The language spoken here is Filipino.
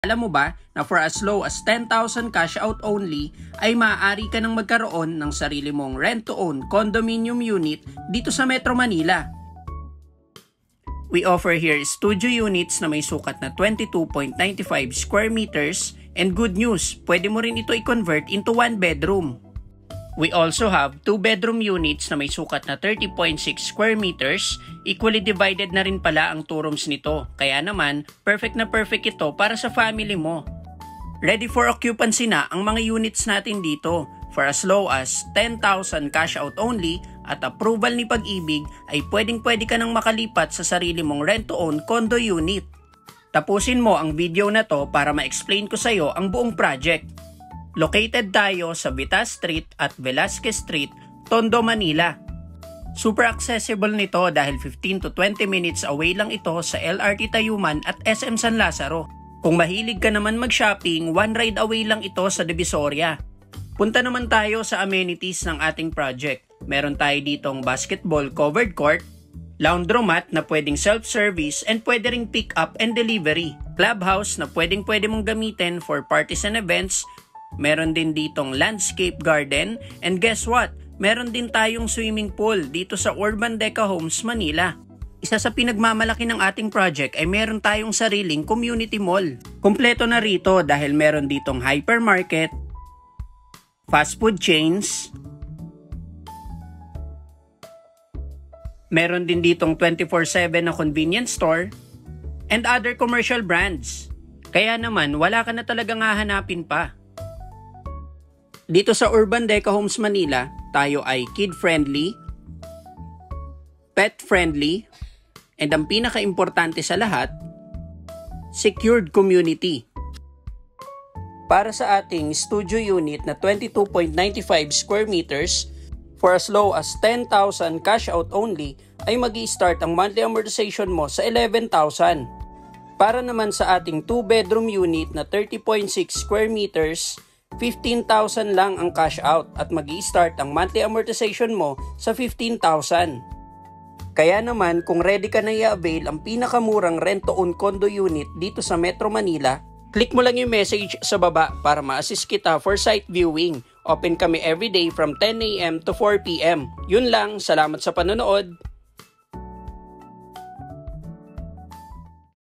Alam mo ba na for as low as 10,000 cash out only ay maaari ka nang magkaroon ng sarili mong rent-to-own condominium unit dito sa Metro Manila? We offer here studio units na may sukat na 22.95 square meters and good news, pwede mo rin ito i-convert into 1 bedroom. We also have 2-bedroom units na may sukat na 30.6 square meters. Equally divided na rin pala ang 2 rooms nito. Kaya naman, perfect na perfect ito para sa family mo. Ready for occupancy na ang mga units natin dito. For as low as 10,000 cash out only at approval ni Pag-ibig ay pwedeng-pwede ka nang makalipat sa sarili mong rent-to-own condo unit. Tapusin mo ang video na to para ma-explain ko sa iyo ang buong project. Located tayo sa Vitas Street at Velasquez Street, Tondo, Manila. Super accessible nito dahil 15 to 20 minutes away lang ito sa LRT Tayuman at SM San Lazaro. Kung mahilig ka naman mag-shopping, 1 ride away lang ito sa Divisoria. Punta naman tayo sa amenities ng ating project. Meron tayo ditong basketball covered court, laundromat na pwedeng self-service and pwede ring pick up and delivery, clubhouse na pwede mong gamitin for parties and events. Meron din ditong landscape garden and guess what? Meron din tayong swimming pool dito sa Urban Deca Homes, Manila. Isa sa pinagmamalaki ng ating project ay meron tayong sariling community mall. Kumpleto na rito dahil meron ditong hypermarket, fast food chains, meron din ditong 24/7 na convenience store, and other commercial brands. Kaya naman wala ka na talagang hahanapin pa. Dito sa Urban Deca Homes Manila, tayo ay kid-friendly, pet-friendly, and ang pinaka-importante sa lahat, secured community. Para sa ating studio unit na 22.95 square meters, for as low as 10,000 cash out only, ay mag-i-start ang monthly amortization mo sa 11,000. Para naman sa ating 2-bedroom unit na 30.6 square meters, 15,000 lang ang cash out at mag-i-start ang monthly amortization mo sa 15,000. Kaya naman kung ready ka na i-avail ang pinakamurang rent-to-own condo unit dito sa Metro Manila, click mo lang yung message sa baba para ma-assist kita for site viewing. Open kami everyday from 10 AM to 4 PM. Yun lang, salamat sa panonood.